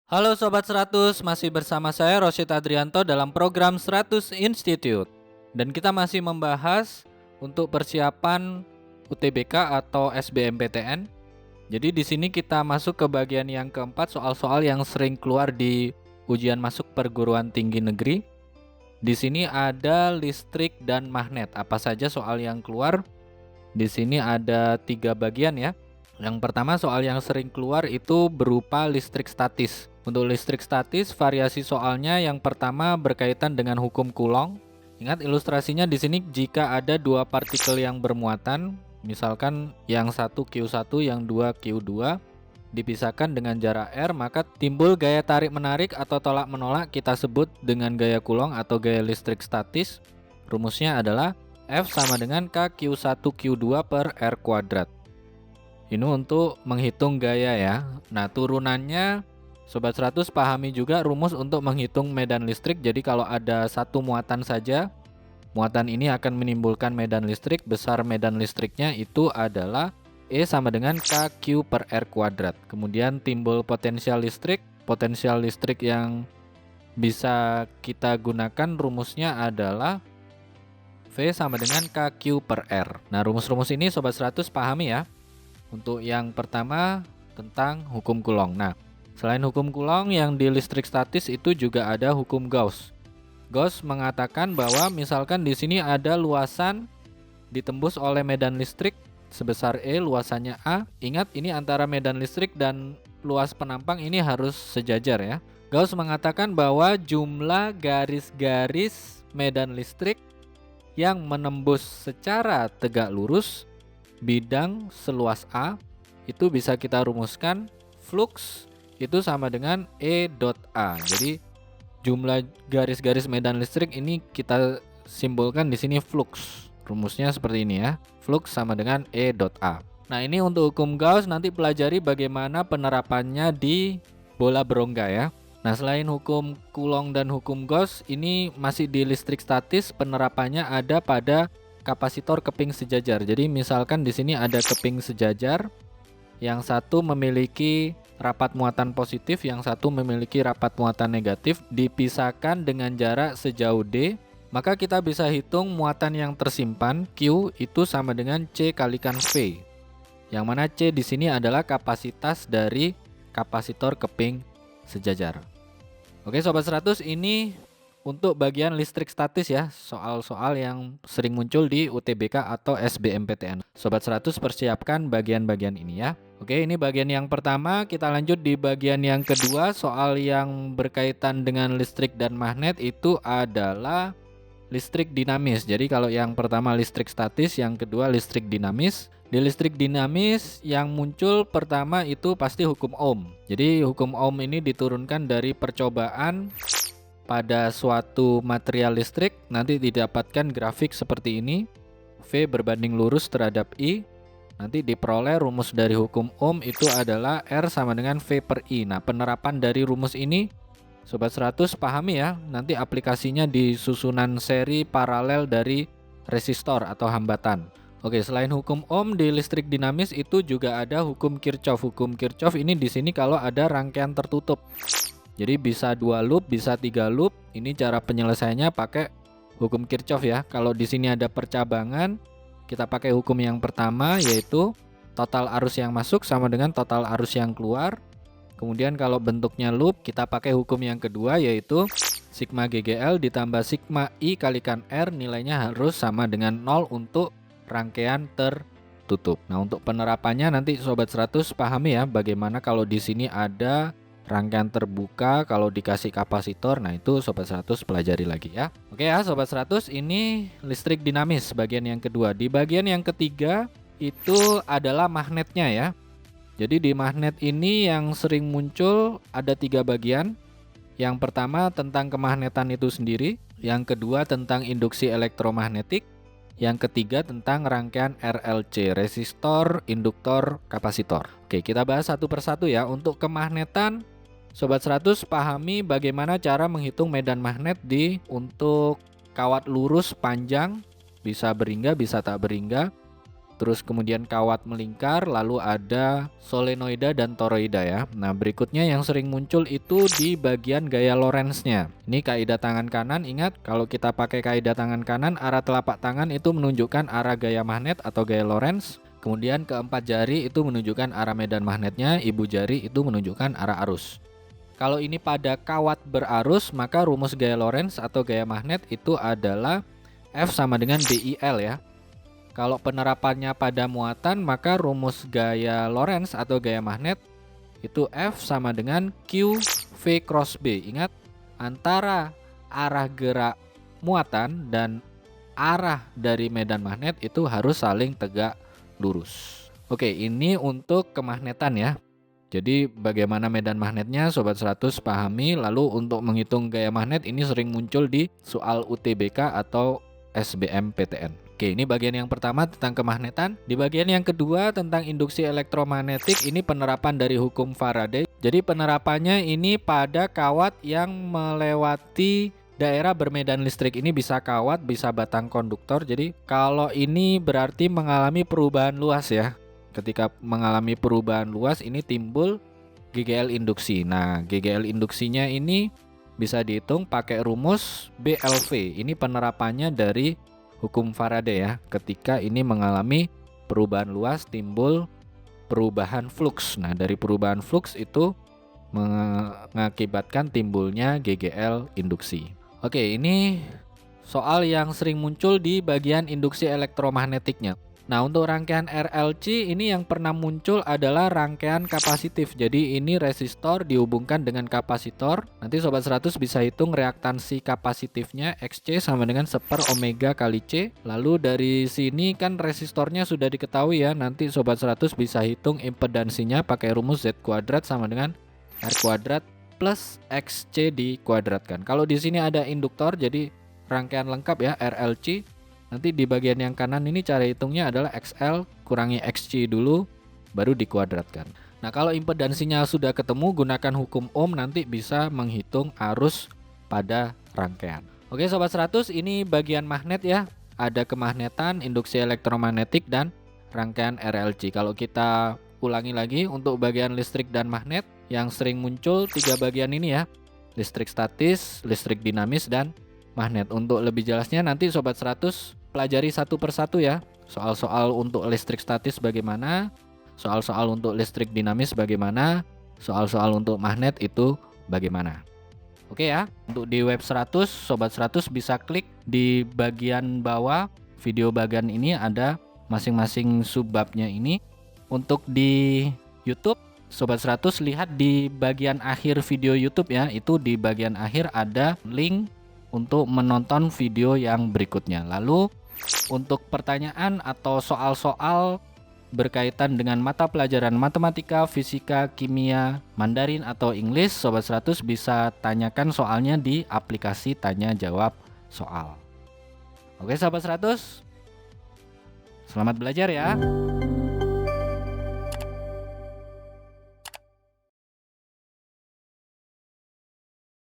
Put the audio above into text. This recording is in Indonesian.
Halo Sobat 100, masih bersama saya Rosyid Adrianto dalam program 100 Institute. Dan kita masih membahas untuk persiapan UTBK atau SBMPTN. Jadi di sini kita masuk ke bagian yang keempat, soal-soal yang sering keluar di ujian masuk perguruan tinggi negeri. Di sini ada listrik dan magnet. Apa saja soal yang keluar? Di sini ada 3 bagian ya. Yang pertama, soal yang sering keluar itu berupa listrik statis. Untuk listrik statis, variasi soalnya yang pertama berkaitan dengan hukum Coulomb. Ingat ilustrasinya di sini, jika ada dua partikel yang bermuatan, misalkan yang satu Q1, yang dua Q2, dipisahkan dengan jarak R, maka timbul gaya tarik-menarik atau tolak-menolak, kita sebut dengan gaya Coulomb atau gaya listrik statis. Rumusnya adalah F sama dengan K Q1 Q2 per R kuadrat. Ini untuk menghitung gaya ya. Nah, turunannya Sobat 100 pahami juga rumus untuk menghitung medan listrik. Jadi kalau ada satu muatan saja, muatan ini akan menimbulkan medan listrik. Besar medan listriknya itu adalah E sama dengan KQ per R kuadrat. Kemudian timbul potensial listrik. Potensial listrik yang bisa kita gunakan rumusnya adalah V sama dengan KQ per R. Nah, rumus-rumus ini Sobat 100 pahami ya. Untuk yang pertama tentang hukum Coulomb. Nah, selain hukum Coulomb yang di listrik statis itu juga ada hukum Gauss. Gauss mengatakan bahwa misalkan di sini ada luasan ditembus oleh medan listrik sebesar E, luasannya A. Ingat ini antara medan listrik dan luas penampang ini harus sejajar ya. Gauss mengatakan bahwa jumlah garis-garis medan listrik yang menembus secara tegak lurus bidang seluas A itu bisa kita rumuskan flux itu sama dengan E dot A. Jadi jumlah garis-garis medan listrik ini kita simbolkan di sini flux. Rumusnya seperti ini ya. Flux sama dengan E dot A. Nah, ini untuk hukum Gauss nanti pelajari bagaimana penerapannya di bola berongga ya. Nah, selain hukum Coulomb dan hukum Gauss, ini masih di listrik statis, penerapannya ada pada kapasitor keping sejajar. Jadi misalkan di sini ada keping sejajar, yang satu memiliki rapat muatan positif, yang satu memiliki rapat muatan negatif, dipisahkan dengan jarak sejauh D, maka kita bisa hitung muatan yang tersimpan Q itu sama dengan C kalikan V. Yang mana C di sini adalah kapasitas dari kapasitor keping sejajar. Oke Sobat 100, ini untuk bagian listrik statis ya, soal-soal yang sering muncul di UTBK atau SBMPTN. Sobat 100 persiapkan bagian-bagian ini ya. Oke, ini bagian yang pertama, kita lanjut di bagian yang kedua. Soal yang berkaitan dengan listrik dan magnet itu adalah listrik dinamis. Jadi kalau yang pertama listrik statis, yang kedua listrik dinamis. Di listrik dinamis yang muncul pertama itu pasti hukum Ohm. Jadi hukum Ohm ini diturunkan dari percobaan pada suatu material listrik, nanti didapatkan grafik seperti ini. V berbanding lurus terhadap I. Nanti diperoleh rumus dari hukum Ohm itu adalah R sama dengan V per I. Nah, penerapan dari rumus ini Sobat 100 pahami ya. Nanti aplikasinya di susunan seri paralel dari resistor atau hambatan. Oke, selain hukum Ohm di listrik dinamis itu juga ada hukum Kirchhoff. Hukum Kirchhoff ini di sini kalau ada rangkaian tertutup. Jadi bisa 2 loop, bisa 3 loop. Ini cara penyelesaiannya pakai hukum Kirchhoff ya. Kalau di sini ada percabangan, kita pakai hukum yang pertama yaitu total arus yang masuk sama dengan total arus yang keluar. Kemudian kalau bentuknya loop, kita pakai hukum yang kedua yaitu sigma GGL ditambah sigma I kalikan R, nilainya harus sama dengan 0 untuk rangkaian tertutup. Nah, untuk penerapannya nanti Sobat 100 pahami ya bagaimana kalau di sini ada rangkaian terbuka, kalau dikasih kapasitor. Nah, itu Sobat 100 pelajari lagi ya. Oke ya Sobat 100, ini listrik dinamis bagian yang kedua. Di bagian yang ketiga itu adalah magnetnya ya. Jadi di magnet ini yang sering muncul ada 3 bagian. Yang pertama tentang kemagnetan itu sendiri, yang kedua tentang induksi elektromagnetik, yang ketiga tentang rangkaian RLC, resistor, induktor, kapasitor. Oke, kita bahas satu persatu ya. Untuk kemagnetan, Sobat 100 pahami bagaimana cara menghitung medan magnet untuk kawat lurus panjang, bisa beringga, bisa tak beringga. terus kemudian kawat melingkar, lalu ada solenoida dan toroida ya. Nah, berikutnya yang sering muncul itu di bagian gaya Lorentz-nya. Ini kaidah tangan kanan, ingat kalau kita pakai kaidah tangan kanan, arah telapak tangan itu menunjukkan arah gaya magnet atau gaya Lorentz. Kemudian keempat jari itu menunjukkan arah medan magnetnya, ibu jari itu menunjukkan arah arus. Kalau ini pada kawat berarus, maka rumus gaya Lorentz atau gaya magnet itu adalah F sama dengan BIL ya. Kalau penerapannya pada muatan, maka rumus gaya Lorentz atau gaya magnet itu F sama dengan Q V cross B. Ingat, antara arah gerak muatan dan arah dari medan magnet itu harus saling tegak lurus. Oke, ini untuk kemagnetan ya. Jadi bagaimana medan magnetnya Sobat 100 pahami. Lalu untuk menghitung gaya magnet ini sering muncul di soal UTBK atau SBMPTN. Oke, ini bagian yang pertama tentang kemagnetan. Di bagian yang kedua tentang induksi elektromagnetik, ini penerapan dari hukum Faraday. Jadi penerapannya ini pada kawat yang melewati daerah bermedan listrik. Ini bisa kawat, bisa batang konduktor. Jadi kalau ini berarti mengalami perubahan luas ya. Ketika mengalami perubahan luas ini timbul GGL induksi. Nah, GGL induksinya ini bisa dihitung pakai rumus BLV. Ini penerapannya dari hukum Faraday ya. Ketika ini mengalami perubahan luas timbul perubahan flux. Nah, dari perubahan flux itu mengakibatkan timbulnya GGL induksi. Oke, ini soal yang sering muncul di bagian induksi elektromagnetiknya. Nah, untuk rangkaian RLC ini yang pernah muncul adalah rangkaian kapasitif. Jadi ini resistor dihubungkan dengan kapasitor. Nanti Sobat 100 bisa hitung reaktansi kapasitifnya XC sama dengan 1/omega kali C. Lalu dari sini kan resistornya sudah diketahui ya. Nanti Sobat 100 bisa hitung impedansinya pakai rumus Z kuadrat sama dengan R kuadrat plus XC dikuadratkan. Kalau di sini ada induktor jadi rangkaian lengkap ya RLC. Nanti di bagian yang kanan ini cara hitungnya adalah XL kurangi XC dulu baru dikuadratkan. Nah, kalau impedansinya sudah ketemu gunakan hukum Ohm nanti bisa menghitung arus pada rangkaian. Oke Sobat 100, ini bagian magnet ya. Ada kemagnetan, induksi elektromagnetik dan rangkaian RLC. Kalau kita ulangi lagi untuk bagian listrik dan magnet yang sering muncul 3 bagian ini ya. Listrik statis, listrik dinamis dan magnet. Untuk lebih jelasnya nanti Sobat 100 pelajari satu persatu ya. Soal-soal untuk listrik statis bagaimana, soal-soal untuk listrik dinamis bagaimana, soal-soal untuk magnet itu bagaimana. Oke ya, untuk di web 100 Sobat 100 bisa klik di bagian bawah video bagian ini ada masing-masing subbabnya ini. Untuk di YouTube Sobat 100 lihat di bagian akhir video YouTube ya. Itu di bagian akhir ada link untuk menonton video yang berikutnya. Lalu untuk pertanyaan atau soal-soal berkaitan dengan mata pelajaran matematika, fisika, kimia, Mandarin atau English, Sobat 100 bisa tanyakan soalnya di aplikasi tanya jawab soal. Oke Sobat 100, selamat belajar ya.